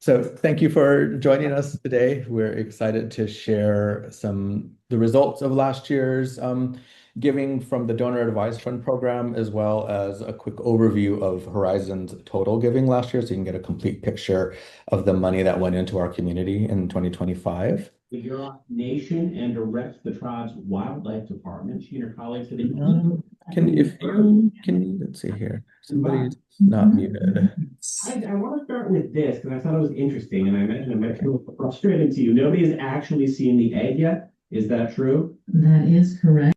So thank you for joining us today. We're excited to share the results of last year's giving from the Donor Advised Fund program, as well as a quick overview of Horizon's total giving last year, so you can get a complete picture of the money that went into our community in 2025. The Huron Nation and directs the tribe's wildlife department. She and her colleagues have been. Let's see here. Somebody's not muted. I want to start with this because I thought it was interesting, and I imagine it might feel frustrating to you. Nobody's actually seen the egg yet. Is that true? That is correct.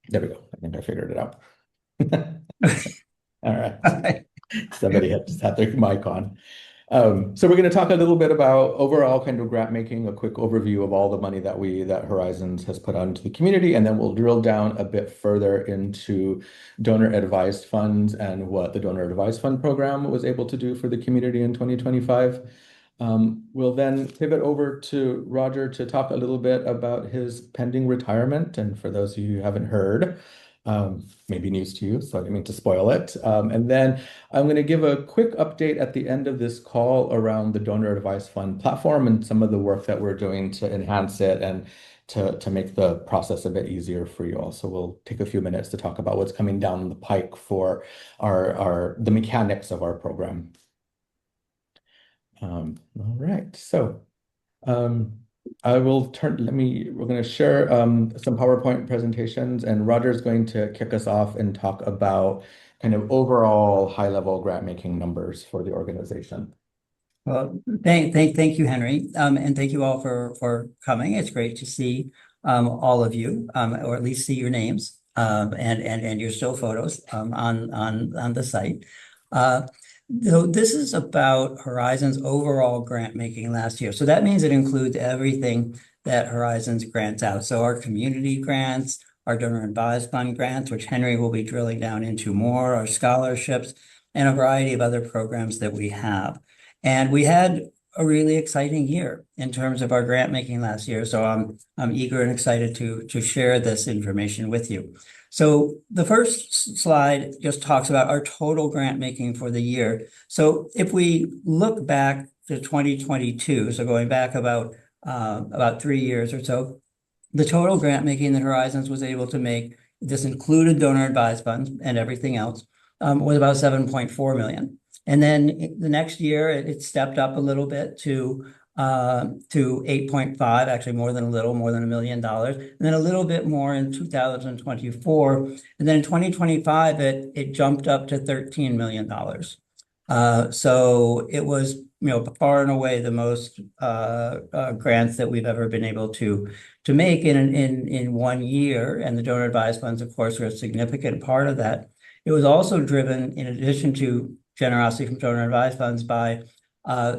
There we go. I think I figured it out. All right. Somebody just had their mic on. So we're going to talk a little bit about overall kind of grant making, a quick overview of all the money that Horizons has put onto the community, and then we'll drill down a bit further into donor advised funds and what the donor advised fund program was able to do for the community in 2025. We'll then pivot over to Roger to talk a little bit about his pending retirement. And for those of you who haven't heard, maybe news to you, so I didn't mean to spoil it. And then I'm going to give a quick update at the end of this call around the Donor Advised Fund platform and some of the work that we're doing to enhance it and to make the process a bit easier for you all. So we'll take a few minutes to talk about what's coming down the pike for the mechanics of our program. All right, so we're going to share some PowerPoint presentations, and Roger's going to kick us off and talk about kind of overall high-level grant-making numbers for the organization. Well, thank you, Henry, and thank you all for coming. It's great to see all of you, or at least see your names and your still photos on the site. So this is about Horizons overall grant making last year. So that means it includes everything that Horizons grants out. So our community grants, our donor advised fund grants, which Henry will be drilling down into more, our scholarships, and a variety of other programs that we have. And we had a really exciting year in terms of our grant making last year. So I'm eager and excited to share this information with you. So the first slide just talks about our total grant making for the year. So if we look back to 2022, so going back about 3 years or so, the total grant making that Horizons was able to make, this included donor advised funds and everything else, was about 7.4 million. And then the next year it stepped up a little bit to 8.5, actually more than $1 million, and then a little bit more in 2024. And then in 2025, it jumped up to $13 million. So it was, far and away the most grants that we've ever been able to make in 1 year. And the donor advised funds, of course, were a significant part of that. It was also driven, in addition to generosity from donor advised funds, by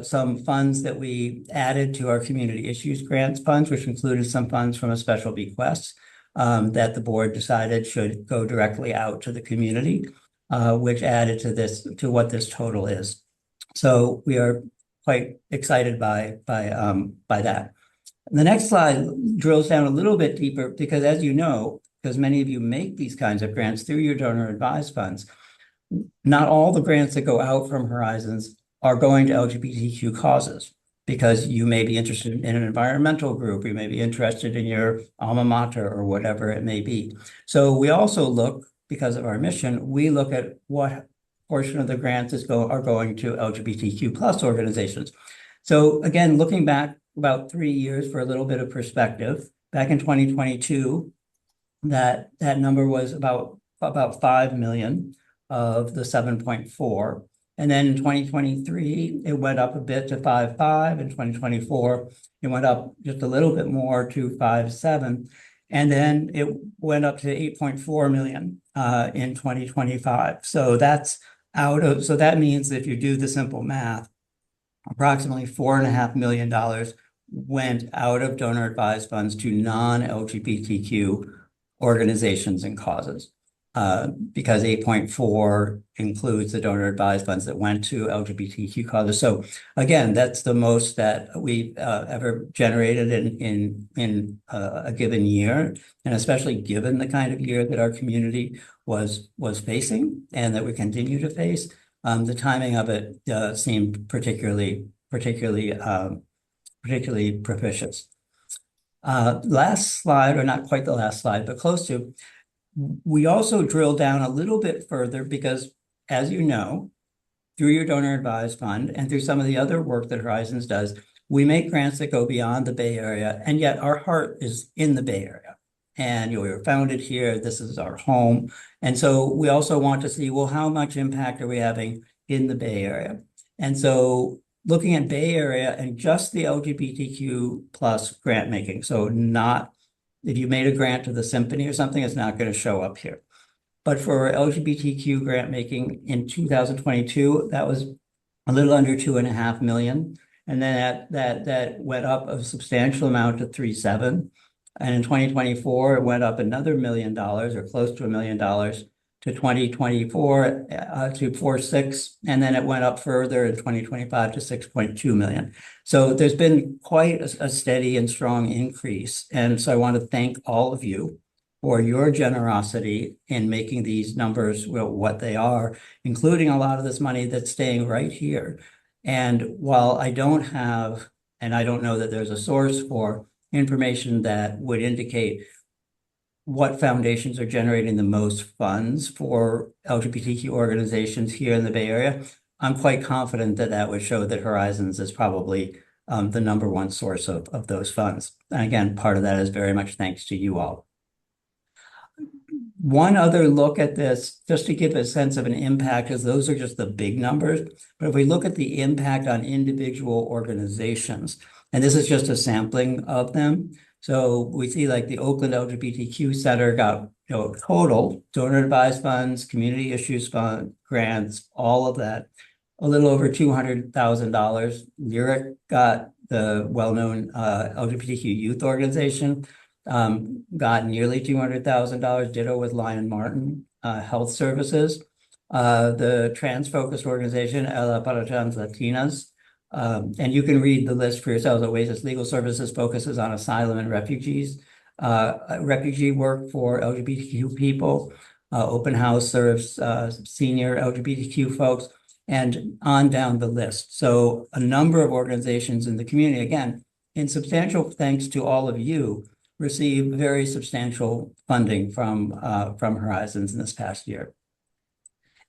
some funds that we added to our community issues grants funds, which included some funds from a special bequest that the board decided should go directly out to the community, which added to what this total is. So we are quite excited by that. The next slide drills down a little bit deeper because, as you know, because many of you make these kinds of grants through your donor advised funds, not all the grants that go out from Horizons are going to LGBTQ causes, because you may be interested in an environmental group, you may be interested in your alma mater or whatever it may be. So we also look, because of our mission, we look at what portion of the grants are going to LGBTQ plus organizations. So again, looking back about 3 years for a little bit of perspective, back in 2022, that number was about 5 million of the 7.4. And then in 2023, it went up a bit to 5.5. In 2024, it went up just a little bit more to 5.7. And then it went up to 8.4 million in 2025. So that means that if you do the simple math, approximately $4.5 million went out of donor advised funds to non-LGBTQ organizations and causes. Because 8.4 includes the donor advised funds that went to LGBTQ causes. So again, that's the most that we've ever generated in a given year, and especially given the kind of year that our community was facing and that we continue to face. the timing of it seemed particularly propitious. Last slide, or not quite the last slide, but close to. We also drill down a little bit further because, as you know, through your donor advised fund and through some of the other work that Horizons does, we make grants that go beyond the Bay Area, and yet our heart is in the Bay Area. And we were founded here, this is our home. And so we also want to see, well, how much impact are we having in the Bay Area? And so looking at Bay Area and just the LGBTQ plus grant making, so not, if you made a grant to the Symphony or something, it's not going to show up here. But for LGBTQ grant making in 2022, that was a little under 2.5 million. And then that went up a substantial amount to 3.7. And in 2024, it went up another $1 million or close to $1 million to 2024 to 4.6. And then it went up further in 2025 to 6.2 million. So there's been quite a steady and strong increase. And so I want to thank all of you for your generosity in making these numbers what they are, including a lot of this money that's staying right here. And while I don't have, and I don't know that there's a source for information that would indicate what foundations are generating the most funds for LGBTQ organizations here in the Bay Area, I'm quite confident that that would show that Horizons is probably the number one source of those funds. And again, part of that is very much thanks to you all. One other look at this, just to give a sense of an impact, because those are just the big numbers. But if we look at the impact on individual organizations, and this is just a sampling of them. So we see like the Oakland LGBTQ Center got total donor advised funds, community issues fund, grants, all of that, a little over $200,000. Lyric got the well-known LGBTQ youth organization, got nearly $200,000. Ditto with Lion Martin Health Services, the trans-focused organization Ella para Trans Latinas. And you can read the list for yourselves. Oasis Legal Services focuses on asylum and refugees, refugee work for LGBTQ people. Open House serves senior LGBTQ folks, and on down the list. So a number of organizations in the community, again, in substantial thanks to all of you, received very substantial funding from Horizons in this past year.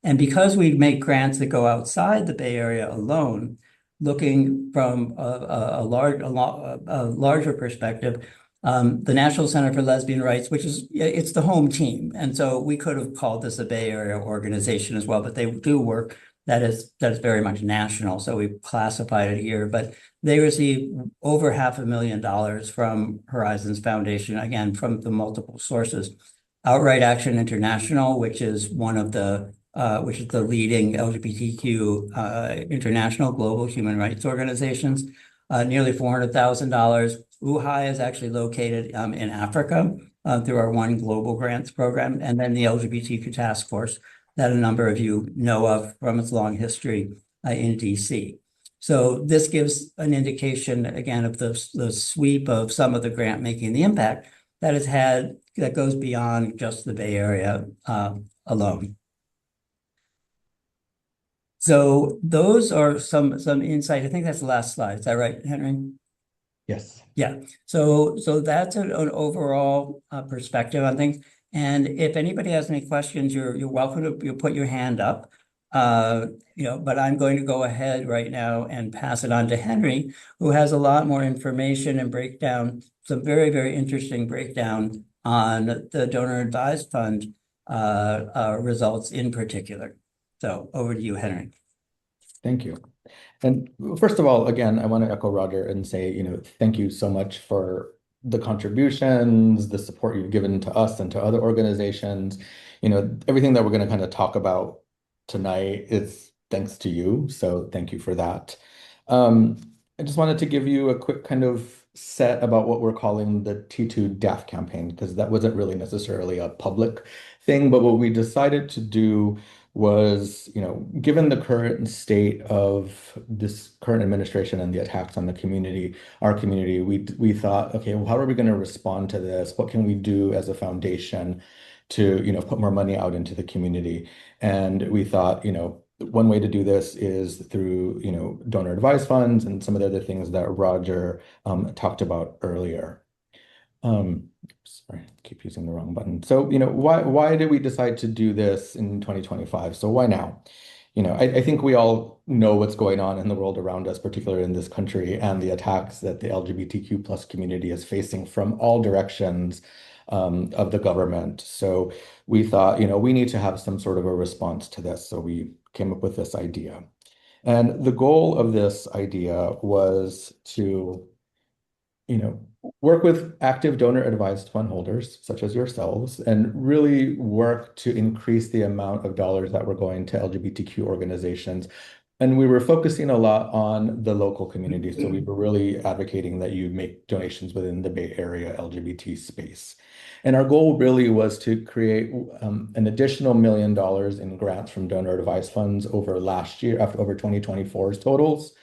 And because we make grants that go outside the Bay Area alone, looking from a larger perspective, the National Center for Lesbian Rights, which is, it's the home team. And so we could have called this a Bay Area organization as well, but they do work that is very much national. So we classified it here, but they receive over $500,000 from Horizons Foundation, again, from the multiple sources. Outright Action International, which is one of the which is the leading LGBTQ international global human rights organizations, nearly $400,000. UHI is actually located in Africa through our One Global Grants program, and then the LGBTQ Task Force that a number of you know of from its long history in DC. So this gives an indication, again, of the sweep of some of the grant making, the impact that it's had that goes beyond just the Bay Area alone. So those are some insight. I think that's the last slide. Is that right, Henry? Yes. Yeah. So that's an overall perspective on things. And if anybody has any questions, you're welcome to put your hand up. But I'm going to go ahead right now and pass it on to Henry, who has a lot more information and breakdown, some very, very interesting breakdown on the donor advised fund results in particular. So over to you, Henry. Thank you. And first of all, again, I want to echo Roger and say, thank you so much for the contributions, the support you've given to us and to other organizations. Everything that we're going to kind of talk about tonight is thanks to you. So thank you for that. I just wanted to give you a quick kind of set about what we're calling the T2 DAF campaign, because that wasn't really necessarily a public thing, but what we decided to do was, given the current state of this current administration and the attacks on the community, our community, we thought, okay, well, how are we going to respond to this? What can we do as a foundation to, put more money out into the community? And we thought, one way to do this is through, donor advised funds and some of the other things that Roger talked about earlier. Sorry, I keep using the wrong button. So, why did we decide to do this in 2025? So why now? I think we all know what's going on in the world around us, particularly in this country, and the attacks that the LGBTQ plus community is facing from all directions of the government. So we thought, we need to have some sort of a response to this. So we came up with this idea. And the goal of this idea was to, work with active donor advised fund holders, such as yourselves, and really work to increase the amount of dollars that were going to LGBTQ organizations. And we were focusing a lot on the local community. So we were really advocating that you make donations within the Bay Area LGBT space. And our goal really was to create an additional $1 million in grants from donor advised funds over last year, over 2024's totals.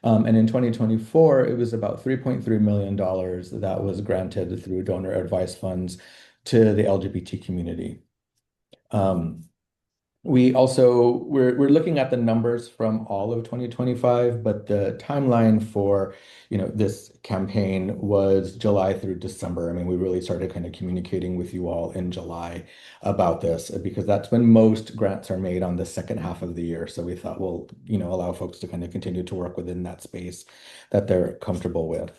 And in 2024, it was about $3.3 million that was granted through donor advised funds to the LGBT community. We're looking at the numbers from all of 2025, but the timeline for this campaign was July through December. I mean, we really started kind of communicating with you all in July about this because that's when most grants are made on the second half of the year. So we thought we'll allow folks to kind of continue to work within that space that they're comfortable with.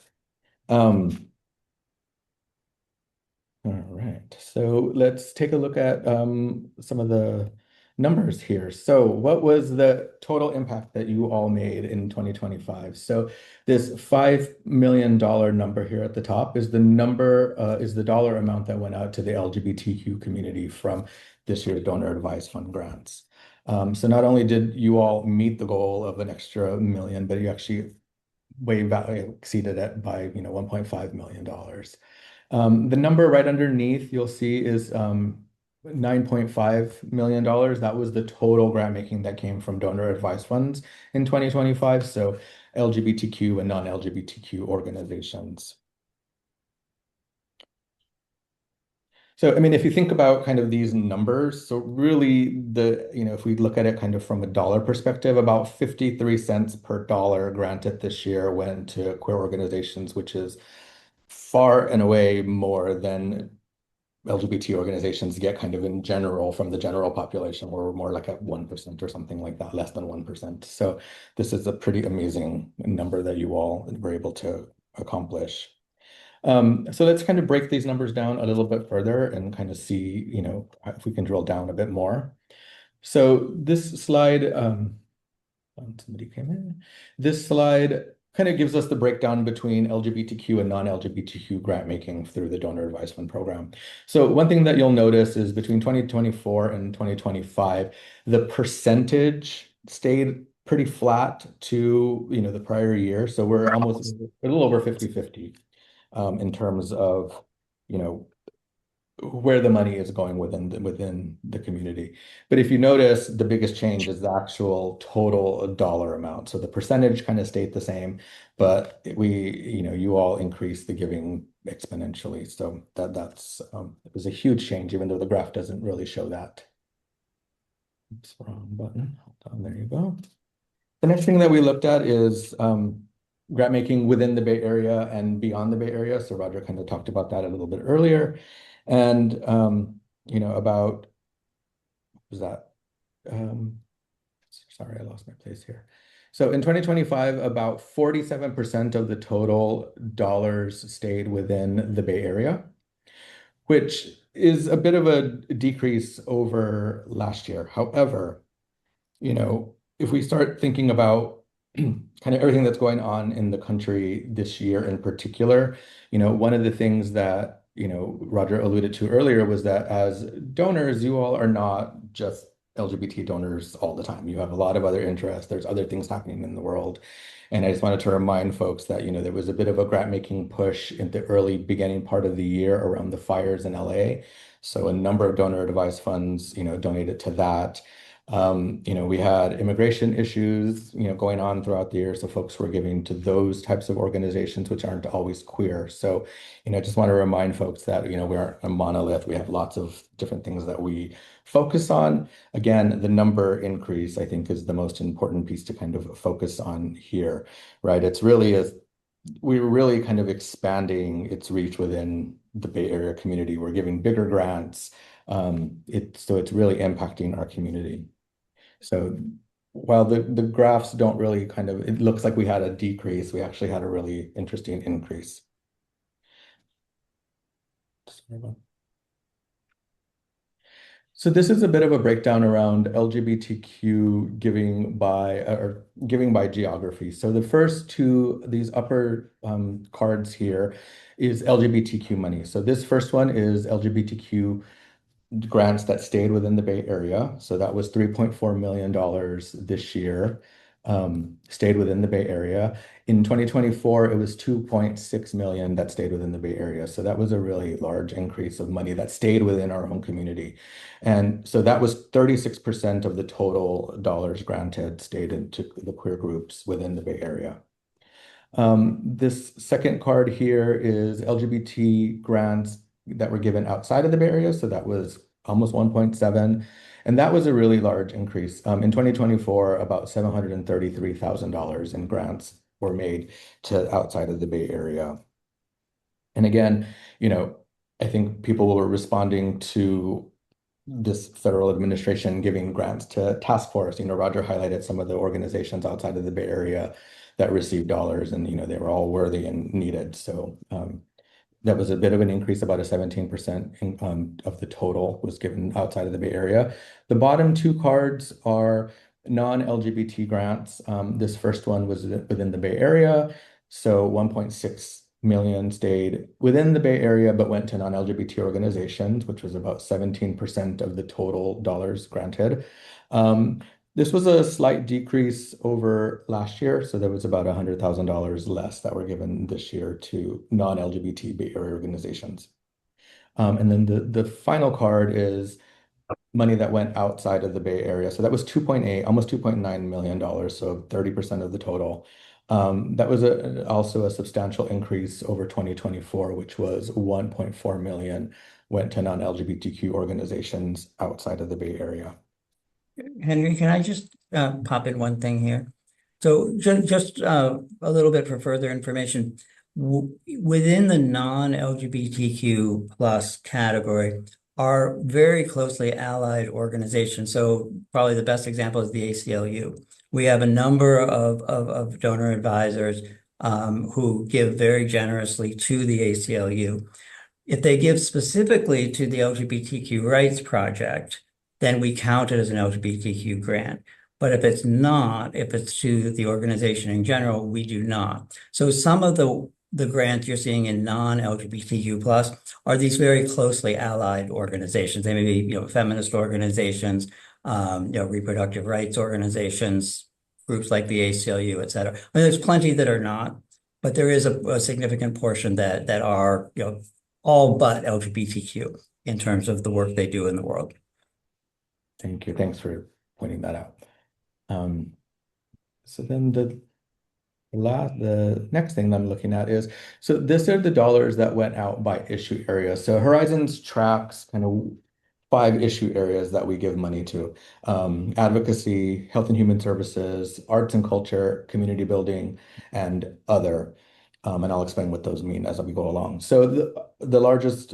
All right, so let's take a look at some of the numbers here. So what was the total impact that you all made in 2025? So this $5 million number here at the top is the dollar amount that went out to the LGBTQ community from this year's donor advised fund grants. So not only did you all meet the goal of an extra $1 million, but you actually exceeded it by $1.5 million. The number right underneath you'll see is $9.5 million. That was the total grant making that came from donor advised funds in 2025. So LGBTQ and non-LGBTQ organizations. So, I mean, if you think about kind of these numbers, so really if we look at it kind of from a dollar perspective, about 53 cents per dollar granted this year went to queer organizations, which is far and away more than LGBT organizations get kind of in general from the general population. We're more like at 1% or something like that, less than 1%. So this is a pretty amazing number that you all were able to accomplish. So let's kind of break these numbers down a little bit further and kind of see, if we can drill down a bit more. So this slide, somebody came in. This slide kind of gives us the breakdown between LGBTQ and non-LGBTQ grant making through the donor advised fund program. So one thing that you'll notice is between 2024 and 2025, the percentage stayed pretty flat to the prior year. So we're almost a little over 50-50 in terms of where the money is going within the community. But if you notice, the biggest change is the actual total dollar amount. So the percentage kind of stayed the same, but you all increased the giving exponentially. So that's it was a huge change, even though the graph doesn't really show that. Oops, wrong button. Hold on, there you go. The next thing that we looked at is grant making within the Bay Area and beyond the Bay Area. So Roger kind of talked about that a little bit earlier. And, about, what was that? Sorry, I lost my place here. So in 2025, about 47% of the total dollars stayed within the Bay Area, which is a bit of a decrease over last year. However, if we start thinking about kind of everything that's going on in the country this year in particular, one of the things that Roger alluded to earlier was that as donors, you all are not just LGBT donors all the time. You have a lot of other interests. There's other things happening in the world. And I just wanted to remind folks that, there was a bit of a grant making push in the early beginning part of the year around the fires in LA. So a number of donor advised funds, donated to that. We had immigration issues, going on throughout the year. So folks were giving to those types of organizations, which aren't always queer. So, I just want to remind folks that, we aren't a monolith. We have lots of different things that we focus on. Again, the number increase, I think, is the most important piece to kind of focus on here, right? We're really kind of expanding its reach within the Bay Area community. We're giving bigger grants. So it's really impacting our community. So while the graphs don't really it looks like we had a decrease, we actually had a really interesting increase. So this is a bit of a breakdown around LGBTQ giving by geography. So the first two, these upper cards here, is LGBTQ money. So this first one is LGBTQ grants that stayed within the Bay Area. So that was $3.4 million this year, stayed within the Bay Area. In 2024, it was 2.6 million that stayed within the Bay Area. So that was a really large increase of money that stayed within our own community. And so that was 36% of the total dollars granted stayed into the queer groups within the Bay Area. This second card here is LGBT grants that were given outside of the Bay Area. So that was almost 1.7. And that was a really large increase. In 2024, about $733,000 in grants were made to outside of the Bay Area. And again, I think people were responding to this federal administration giving grants to task force. Roger highlighted some of the organizations outside of the Bay Area that received dollars, and they were all worthy and needed. So that was a bit of an increase, about a 17% of the total was given outside of the Bay Area. The bottom two cards are non-LGBT grants. This first one was within the Bay Area. So 1.6 million stayed within the Bay Area, but went to non-LGBT organizations, which was about 17% of the total dollars granted. This was a slight decrease over last year. So there was about $100,000 less that were given this year to non-LGBT Bay Area organizations. And then the final card is money that went outside of the Bay Area. So that was 2.8, almost $2.9 million, so 30% of the total. That was also a substantial increase over 2024, which was 1.4 million went to non-LGBTQ organizations outside of the Bay Area. Henry, can I just pop in one thing here? So just a little bit for further information. Within the non-LGBTQ plus category are very closely allied organizations. So probably the best example is the ACLU. We have a number of donor advisors who give very generously to the ACLU. If they give specifically to the LGBTQ Rights Project, then we count it as an LGBTQ grant. But if it's not, if it's to the organization in general, we do not. So some of the grants you're seeing in non-LGBTQ plus are these very closely allied organizations. They may be, feminist organizations, reproductive rights organizations, groups like the ACLU, et cetera. There's plenty that are not, but there is a significant portion that are, all but LGBTQ in terms of the work they do in the world. Thank you. Thanks for pointing that out. So then the next thing that I'm looking at is, so these are the dollars that went out by issue area. So Horizons tracks kind of 5 issue areas that we give money to: advocacy, health and human services, arts and culture, community building, and other. And I'll explain what those mean as we go along. So the largest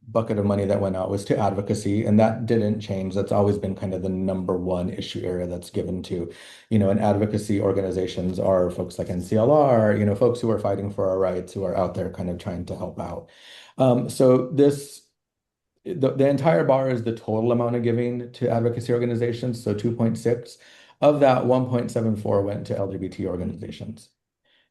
bucket of money that went out was to advocacy, and that didn't change. That's always been kind of the number one issue area that's given to, and advocacy organizations are folks like NCLR, folks who are fighting for our rights, who are out there kind of trying to help out. So the entire bar is the total amount of giving to advocacy organizations. So 2.6 of that 1.74 went to LGBT organizations.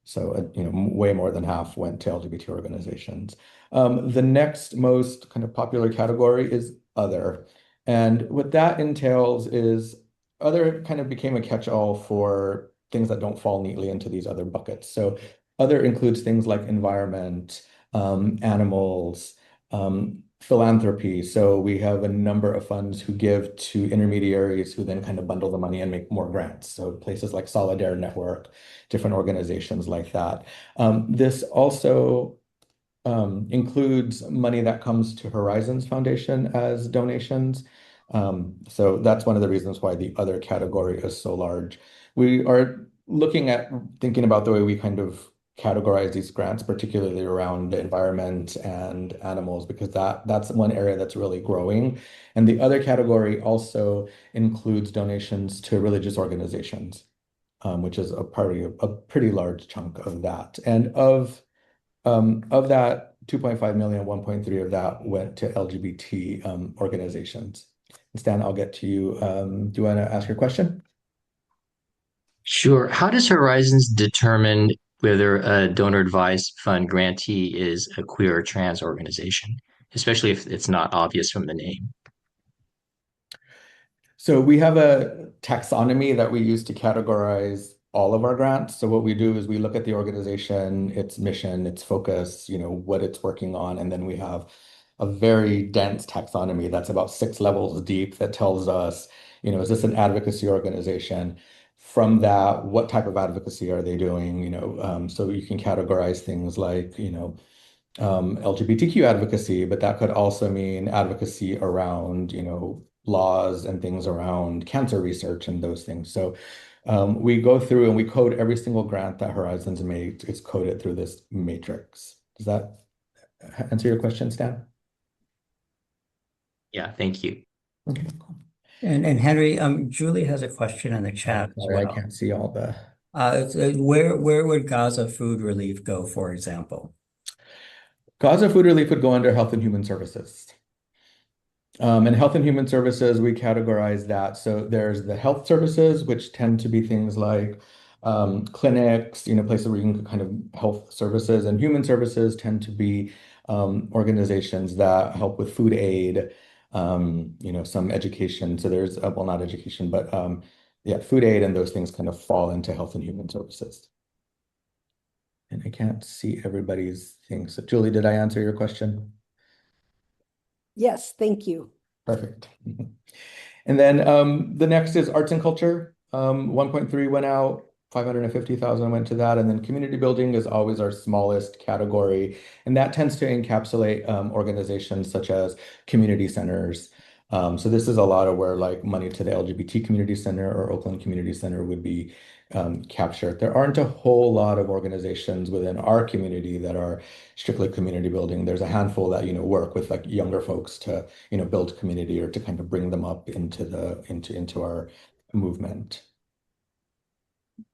So, way more than half went to LGBT organizations. The next most kind of popular category is other. And what that entails is other kind of became a catch-all for things that don't fall neatly into these other buckets. So other includes things like environment, animals, philanthropy. So we have a number of funds who give to intermediaries who then kind of bundle the money and make more grants. So places like Solidaire Network, different organizations like that. This also includes money that comes to Horizons Foundation as donations. So that's one of the reasons why the other category is so large. We are looking at thinking about the way we kind of categorize these grants, particularly around the environment and animals, because that's one area that's really growing. And the other category also includes donations to religious organizations, which is a pretty large chunk of that. And of that 2.5 million, 1.3 of that went to LGBT organizations. Stan, I'll get to you. Do you want to ask your question? Sure. How does Horizons determine whether a donor advised fund grantee is a queer or trans organization, especially if it's not obvious from the name? So we have a taxonomy that we use to categorize all of our grants. So what we do is we look at the organization, its mission, its focus, what it's working on, and then we have a very dense taxonomy that's about 6 levels deep that tells us, is this an advocacy organization? From that, what type of advocacy are they doing? So you can categorize things like, LGBTQ advocacy, but that could also mean advocacy around, laws and things around cancer research and those things. So we go through and we code every single grant that Horizons makes. It's coded through this matrix. Does that answer your question, Stan? Yeah, thank you. Okay, cool. And Henry, Julie has a question in the chat as Sorry, I well. can't see all the. Where would Gaza food relief go, for example? Gaza Food Relief would go under Health and Human Services. And Health and Human Services, we categorize that. So there's the health services, which tend to be things like clinics, places where you can kind of health services, and human services tend to be organizations that help with food aid, some education. So there's, well, not education, but yeah, food aid and those things kind of fall into Health and Human Services. And I can't see everybody's thing. So Julie, did I answer your question? Yes, thank you. Perfect. And then the next is arts and culture. 1.3 went out, 550,000 went to that. And then community building is always our smallest category. And that tends to encapsulate organizations such as community centers. So this is a lot of where like money to the LGBT Community Center or Oakland Community Center would be captured. There aren't a whole lot of organizations within our community that are strictly community building. There's a handful that work with like younger folks to build community or to kind of bring them up into our movement.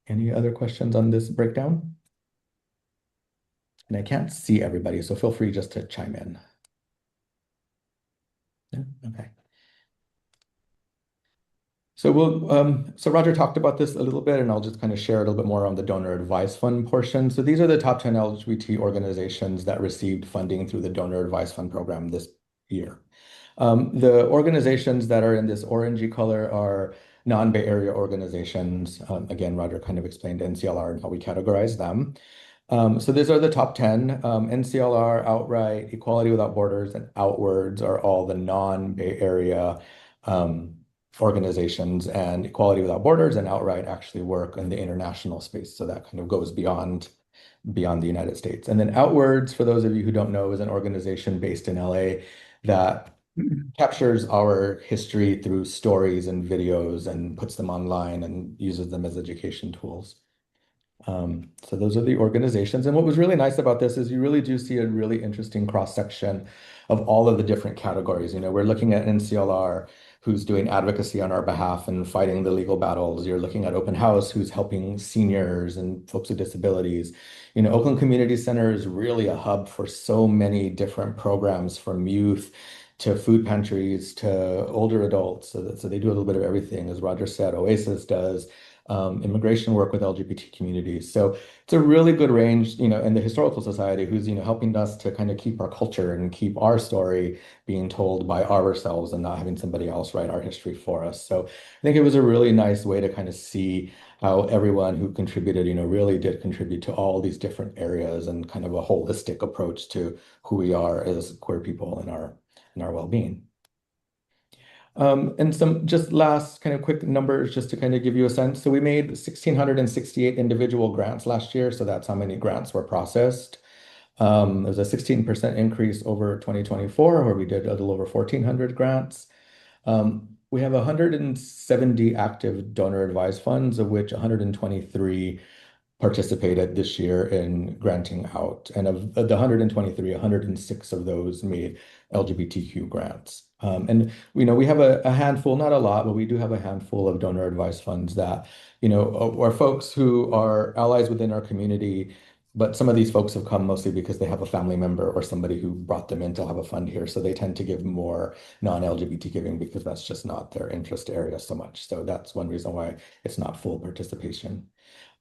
Any other questions on this breakdown? And I can't see everybody, so feel free just to chime in. Yeah, okay. So Roger talked about this a little bit, and I'll just kind of share a little bit more on the donor advised fund portion. So these are the top 10 LGBT organizations that received funding through the donor advised fund program this year. The organizations that are in this orangey color are non-Bay Area organizations. Again, Roger kind of explained NCLR and how we categorize them. So these are the top 10. NCLR, Outright, Equality Without Borders, and Outwards are all the non-Bay Area organizations, and Equality Without Borders and Outright actually work in the international space. So that kind of goes beyond the United States. And then Outwards, for those of you who don't know, is an organization based in LA that captures our history through stories and videos and puts them online and uses them as education tools. So those are the organizations. And what was really nice about this is you really do see a really interesting cross-section of all of the different categories. We're looking at NCLR, who's doing advocacy on our behalf and fighting the legal battles. You're looking at Open House, who's helping seniors and folks with disabilities. Oakland Community Center is really a hub for so many different programs, from youth to food pantries to older adults. So they do a little bit of everything. As Roger said, Oasis does immigration work with LGBT communities. So it's a really good range, and the Historical Society, who's, helping us to kind of keep our culture and keep our story being told by ourselves and not having somebody else write our history for us. So I think it was a really nice way to kind of see how everyone who contributed, really did contribute to all these different areas and kind of a holistic approach to who we are as queer people in our and our well-being. And some just last kind of quick numbers just to kind of give you a sense. So we made 1,668 individual grants last year. So that's how many grants were processed. There's a 16% increase over 2024, where we did a little over 1,400 grants. We have 170 active donor advised funds, of which 123 participated this year in granting out. And of the 123, 106 of those made LGBTQ grants. And we have a handful, not a lot, but we do have a handful of donor advised funds that, are folks who are allies within our community. But some of these folks have come mostly because they have a family member or somebody who brought them in to have a fund here. So they tend to give more non-LGBT giving because that's just not their interest area so much. So that's one reason why it's not full participation.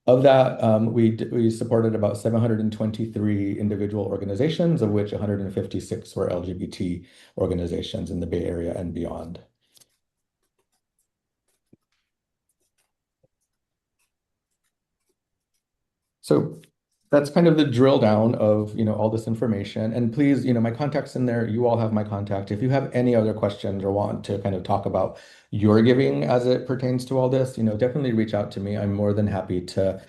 Of that, we supported about 723 individual organizations, of which 156 were LGBT organizations in the Bay Area and beyond. So that's kind of the drill down of all this information. And please, my contact's in there. You all have my contact. If you have any other questions or want to kind of talk about your giving as it pertains to all this, definitely reach out to me. I'm more than happy to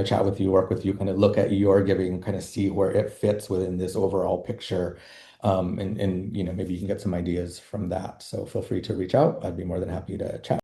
chat with you, work with you, kind of look at your giving, kind of see where it fits within this overall picture. And maybe you can get some ideas from that. So feel free to reach out. I'd be more than happy to chat.